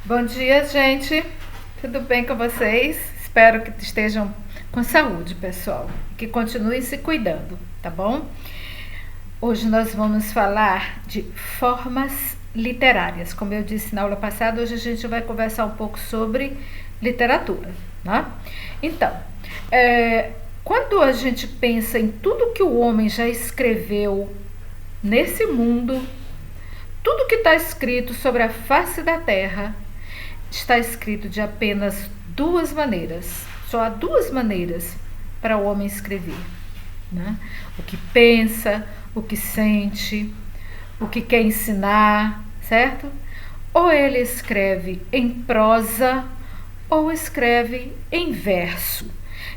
Bom dia, gente. Tudo bem com vocês? Espero que estejam com saúde, pessoal. Que continuem se cuidando, tá bom? Hoje nós vamos falar de formas literárias. Como eu disse na aula passada, hoje a gente vai conversar um pouco sobre literatura, né? Então, quando a gente pensa em tudo que o homem já escreveu nesse mundo, tudo que está escrito sobre a face da Terra está escrito de apenas duas maneiras. Só há duas maneiras para o homem escrever, né? O que pensa, o que sente, o que quer ensinar, certo? Ou ele escreve em prosa ou escreve em verso.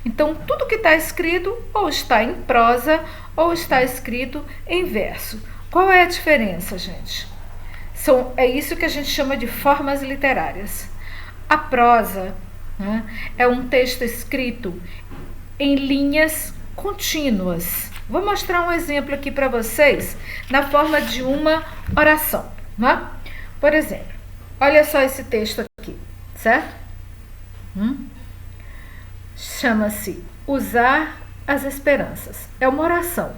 Então, tudo que está escrito ou está em prosa ou está escrito em verso. Qual é a diferença, gente? É isso que a gente chama de formas literárias. A prosa, né, é um texto escrito em linhas contínuas. Vou mostrar um exemplo aqui para vocês na forma de uma oração, né? Por exemplo, olha só esse texto aqui, certo? Chama-se Usar as Esperanças. É uma oração.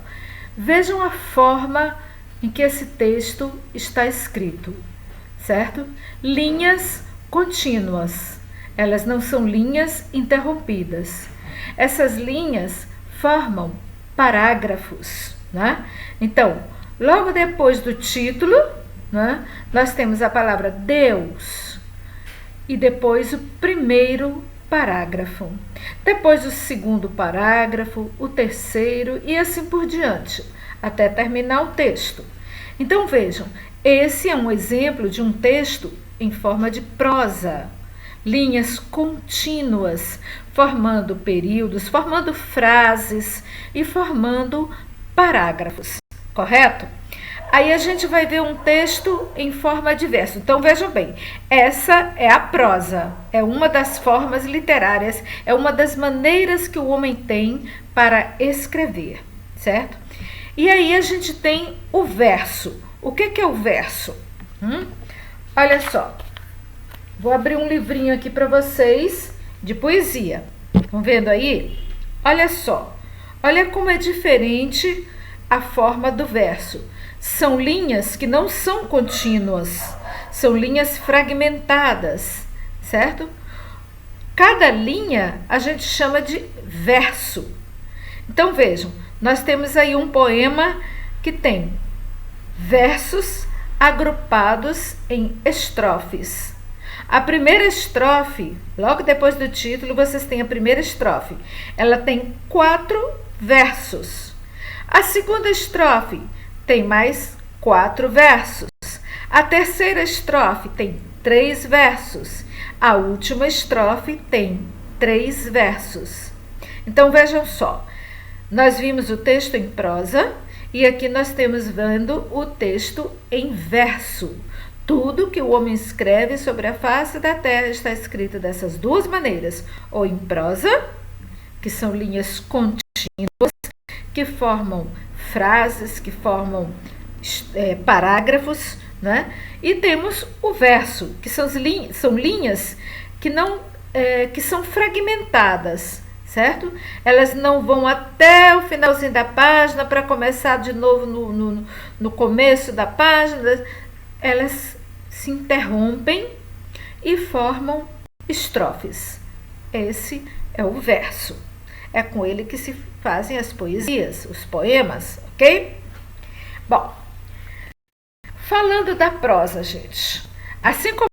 Vejam a forma em que esse texto está escrito, certo? Linhas contínuas. Elas não são linhas interrompidas. Essas linhas formam parágrafos, né? Então, logo depois do título, né, nós temos a palavra Deus e depois o primeiro parágrafo. Depois o segundo parágrafo, o terceiro e assim por diante, até terminar o texto. Então vejam, esse é um exemplo de um texto em forma de prosa. Linhas contínuas, formando períodos, formando frases e formando parágrafos, correto? Aí a gente vai ver um texto em forma de verso. Então vejam bem, essa é a prosa, é uma das formas literárias, é uma das maneiras que o homem tem para escrever, certo? E aí a gente tem o verso. O que é o verso? Olha só, vou abrir um livrinho aqui para vocês de poesia. Estão vendo aí? Olha só, olha como é diferente a forma do verso. São linhas que não são contínuas, são linhas fragmentadas, certo? Cada linha a gente chama de verso. Então vejam, nós temos aí um poema que tem versos agrupados em estrofes. A primeira estrofe, logo depois do título, vocês têm a primeira estrofe. Ela tem 4 versos. A segunda estrofe tem mais 4 versos. A terceira estrofe tem 3 versos. A última estrofe tem 3 versos. Então vejam só, nós vimos o texto em prosa e aqui nós temos vendo o texto em verso. Tudo que o homem escreve sobre a face da terra está escrito dessas duas maneiras, ou em prosa, que são linhas contínuas, que formam frases, que formam parágrafos, né? E temos o verso, que são linhas que não que são fragmentadas, certo? Elas não vão até o finalzinho da página para começar de novo no começo da página. Elas se interrompem e formam estrofes. Esse é o verso. É com ele que se fazem as poesias, os poemas, ok? Bom, falando da prosa, gente, assim como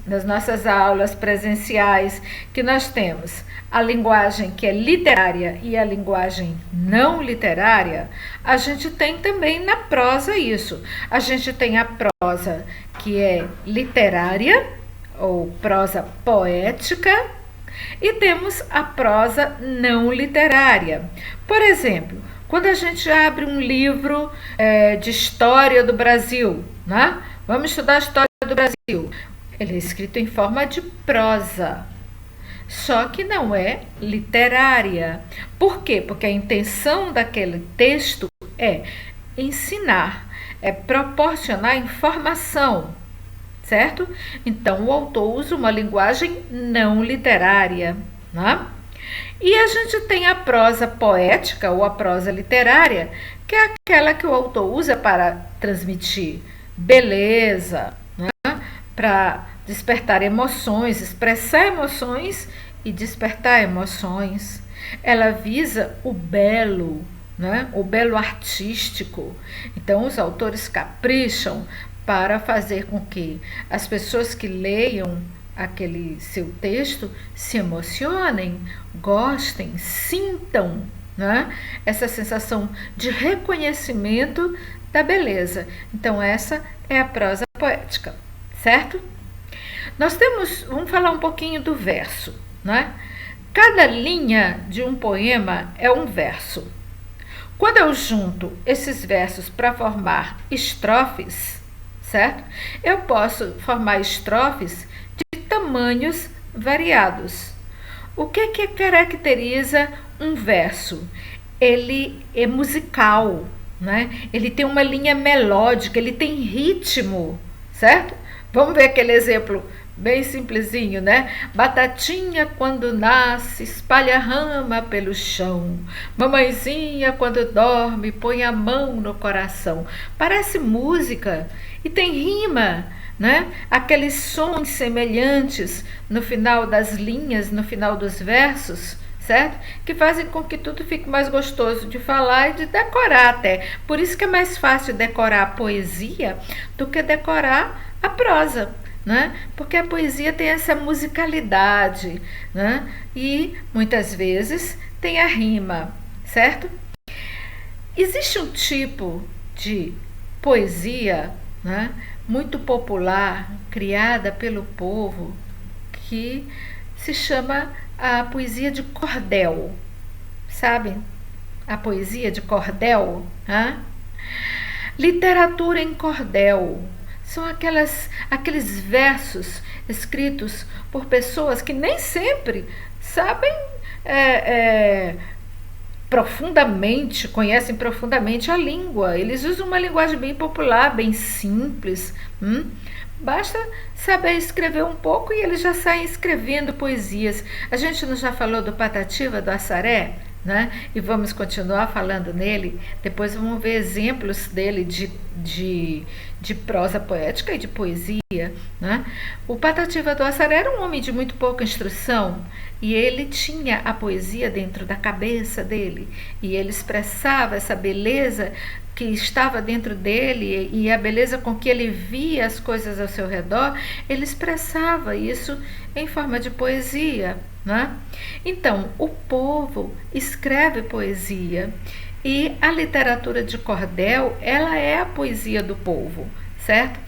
nas nossas aulas presenciais, que nós temos a linguagem que é literária e a linguagem não literária, a gente tem também na prosa isso. A gente tem a prosa que é literária, ou prosa poética, e temos a prosa não literária. Por exemplo, quando a gente abre um livro de história do Brasil, né? Vamos estudar a história do Brasil. Ele é escrito em forma de prosa, só que não é literária. Por quê? Porque a intenção daquele texto é ensinar, é proporcionar informação. certo? Então, o autor usa uma linguagem não literária, né? E a gente tem a prosa poética ou a prosa literária, que é aquela que o autor usa para transmitir beleza, né? Para despertar emoções, expressar emoções e despertar emoções. Ela visa o belo, né? O belo artístico. Então, os autores capricham para fazer com que as pessoas que leiam aquele seu texto se emocionem, gostem, sintam, né? Essa sensação de reconhecimento da beleza. Então, essa é a prosa poética, certo? Vamos falar um pouquinho do verso, né? Cada linha de um poema é um verso. Quando eu junto esses versos para formar estrofes, certo? Eu posso formar estrofes de tamanhos variados. O que caracteriza um verso? Ele é musical, né? Ele tem uma linha melódica, ele tem ritmo, certo? Vamos ver aquele exemplo bem simplesinho, né? Batatinha quando nasce espalha rama pelo chão. Mamãezinha quando dorme põe a mão no coração. Parece música e tem rima, né? Aqueles sons semelhantes no final das linhas, no final dos versos, certo? Que fazem com que tudo fique mais gostoso de falar e de decorar até. Por isso que é mais fácil decorar a poesia do que decorar a prosa, né? Porque a poesia tem essa musicalidade, né? E muitas vezes tem a rima, certo? Existe um tipo de poesia, né, muito popular, criada pelo povo, que se chama a poesia de cordel. Sabe? A poesia de cordel? Né? Literatura em cordel. São aqueles versos escritos por pessoas que nem sempre sabem profundamente, conhecem profundamente a língua. Eles usam uma linguagem bem popular, bem simples. Basta saber escrever um pouco e eles já saem escrevendo poesias. A gente não já falou do Patativa do Assaré? Né? E vamos continuar falando nele. Depois vamos ver exemplos dele de prosa poética e de poesia, né? O Patativa do Assaré era um homem de muito pouca instrução e ele tinha a poesia dentro da cabeça dele e ele expressava essa beleza que estava dentro dele e a beleza com que ele via as coisas ao seu redor. Ele expressava isso em forma de poesia, né? Então, o povo escreve poesia e a literatura de cordel, ela é a poesia do povo, certo?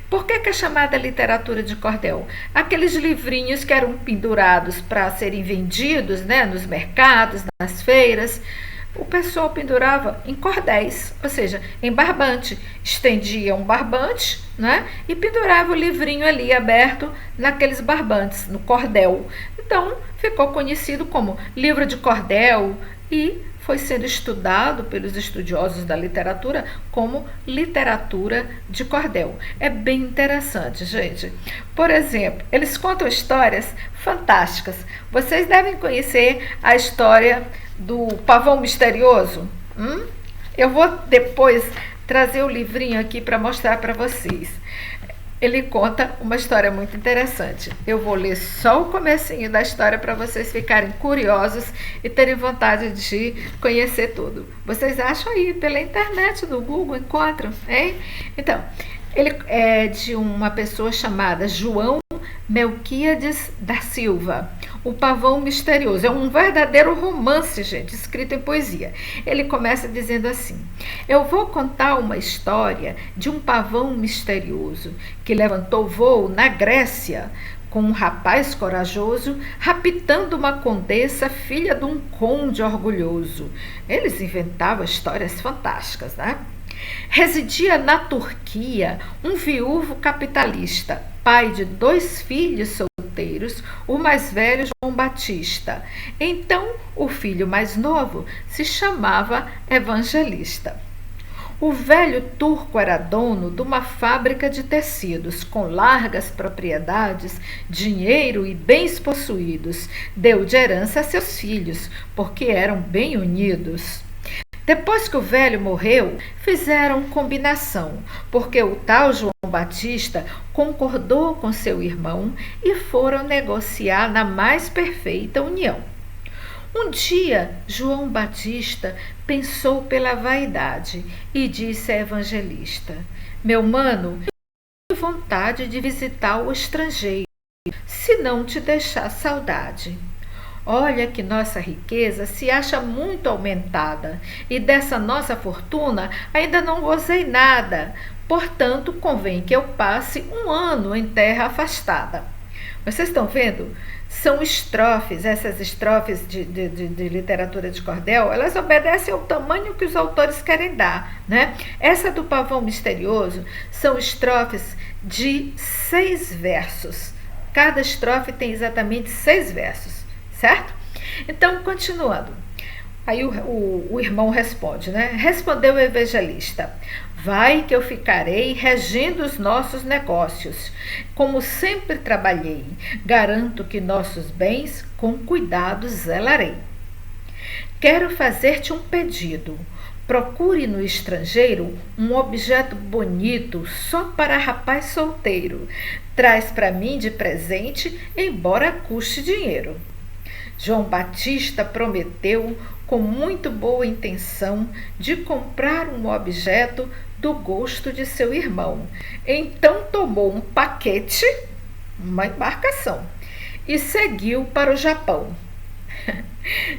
Por que é chamada literatura de cordel? Aqueles livrinhos que eram pendurados para serem vendidos, né, nos mercados, nas feiras, o pessoal pendurava em cordéis, ou seja, em barbante. Estendia um barbante, né, e pendurava o livrinho ali aberto naqueles barbantes, no cordel. Então, ficou conhecido como livro de cordel e foi sendo estudado pelos estudiosos da literatura como literatura de cordel. É bem interessante, gente. Por exemplo, eles contam histórias fantásticas. Vocês devem conhecer a história do Pavão Misterioso. Eu vou depois trazer o livrinho aqui para mostrar para vocês. Ele conta uma história muito interessante. Eu vou ler só o comecinho da história para vocês ficarem curiosos e terem vontade de conhecer tudo. Vocês acham aí pela internet, no Google, encontram, hein? Então, ele é de uma pessoa chamada João Melquíades da Silva. O Pavão Misterioso. É um verdadeiro romance, gente, escrito em poesia. Ele começa dizendo assim: eu vou contar uma história de um pavão misterioso que levantou voo na Grécia com um rapaz corajoso raptando uma condessa, filha de um conde orgulhoso. Eles inventavam histórias fantásticas, né? Residia na Turquia um viúvo capitalista, pai de 2 filhos solteiros, o mais velho João Batista. Então, o filho mais novo se chamava Evangelista. O velho turco era dono de uma fábrica de tecidos, com largas propriedades, dinheiro e bens possuídos. Deu de herança a seus filhos, porque eram bem unidos. Depois que o velho morreu, fizeram combinação, porque o tal João Batista concordou com seu irmão e foram negociar na mais perfeita união. Um dia, João Batista pensou pela vaidade e disse à evangelista: Meu mano, eu tenho vontade de visitar o estrangeiro, se não te deixar saudade. Olha que nossa riqueza se acha muito aumentada, e dessa nossa fortuna ainda não gozei nada. Portanto, convém que eu passe um ano em terra afastada. Vocês estão vendo? São estrofes, essas estrofes de literatura de cordel, elas obedecem ao tamanho que os autores querem dar, né? Essa do Pavão Misterioso são estrofes de 6 versos. Cada estrofe tem exatamente 6 versos, certo? Então, continuando. Aí o irmão responde, né? Respondeu o evangelista: Vai que eu ficarei regendo os nossos negócios, como sempre trabalhei. Garanto que nossos bens com cuidado zelarei. Quero fazer-te um pedido. Procure no estrangeiro um objeto bonito só para rapaz solteiro. Traz para mim de presente, embora custe dinheiro. João Batista prometeu, com muito boa intenção, de comprar um objeto do gosto de seu irmão. Então tomou um paquete, uma embarcação, e seguiu para o Japão.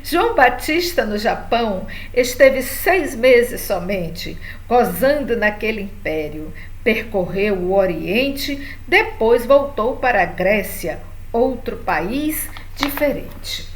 João Batista, no Japão, esteve 6 meses somente, gozando naquele império. Percorreu o Oriente, depois voltou para a Grécia, outro país diferente.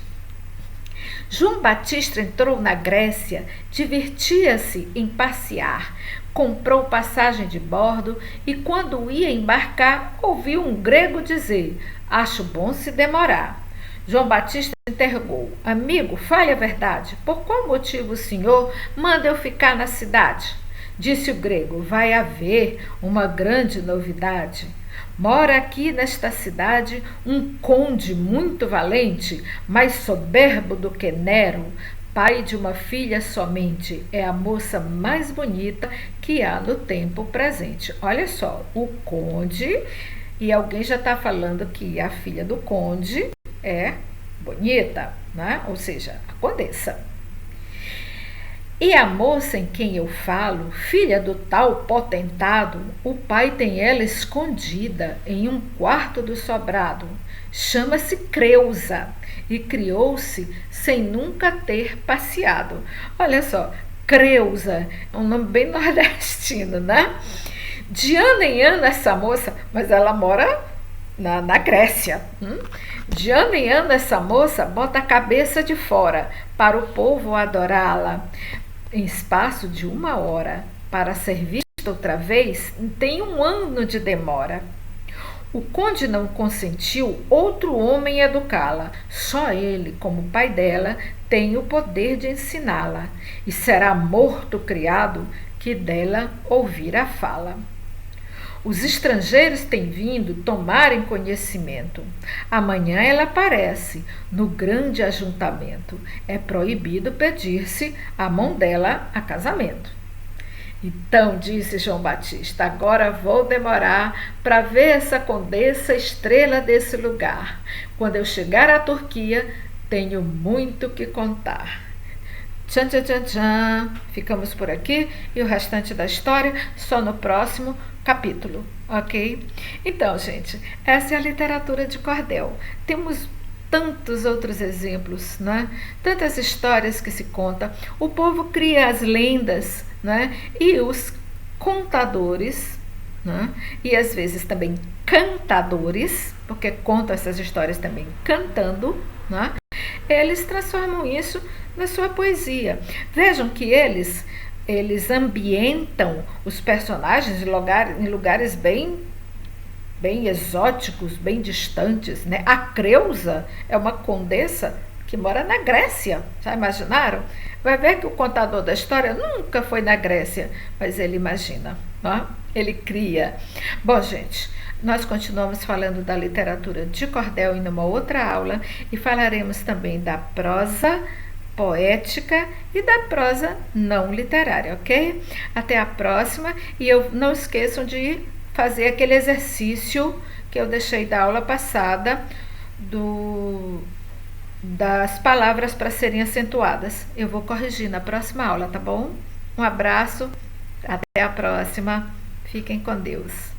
João Batista entrou na Grécia, divertia-se em passear, comprou passagem de bordo e, quando ia embarcar, ouviu um grego dizer: Acho bom se demorar. João Batista interrogou: Amigo, fale a verdade, por qual motivo o senhor manda eu ficar na cidade? Disse o grego: Vai haver uma grande novidade. Mora aqui nesta cidade um conde muito valente, mais soberbo do que Nero, pai de uma filha somente. É a moça mais bonita que há no tempo presente. Olha só, o conde, e alguém já está falando que a filha do conde é bonita, né? Ou seja, a condessa. E a moça em quem eu falo, filha do tal potentado, o pai tem ela escondida em um quarto do sobrado. Chama-se Creusa e criou-se sem nunca ter passeado. Olha só, Creusa é um nome bem nordestino, né? De ano em ano essa moça, mas ela mora na Grécia. De ano em ano essa moça bota a cabeça de fora para o povo adorá-la. Em espaço de 1 hora, para ser vista outra vez, tem 1 ano de demora. O conde não consentiu outro homem educá-la. Só ele, como pai dela, tem o poder de ensiná-la. E será morto o criado que dela ouvir a fala. Os estrangeiros têm vindo tomarem conhecimento. Amanhã ela aparece no grande ajuntamento. É proibido pedir-se a mão dela a casamento. Então, disse João Batista, agora vou demorar para ver essa condessa estrela desse lugar. Quando eu chegar à Turquia, tenho muito que contar. Tchan, tchan, tchan, tchan. Ficamos por aqui e o restante da história só no próximo capítulo, ok? Então, gente, essa é a literatura de cordel. Temos tantos outros exemplos, né? Tantas histórias que se contam. O povo cria as lendas, né? E os contadores, né? E às vezes também cantadores, porque contam essas histórias também cantando, né? Eles transformam isso na sua poesia. Vejam que eles ambientam os personagens em lugares bem exóticos, bem distantes, né? A Creusa é uma condessa que mora na Grécia. Já imaginaram? Vai ver que o contador da história nunca foi na Grécia, mas ele imagina, ó, ele cria. Bom, gente, nós continuamos falando da literatura de cordel em uma outra aula e falaremos também da prosa poética e da prosa não literária, ok? Até a próxima e não esqueçam de fazer aquele exercício que eu deixei da aula passada das palavras para serem acentuadas. Eu vou corrigir na próxima aula, tá bom? Um abraço, até a próxima. Fiquem com Deus.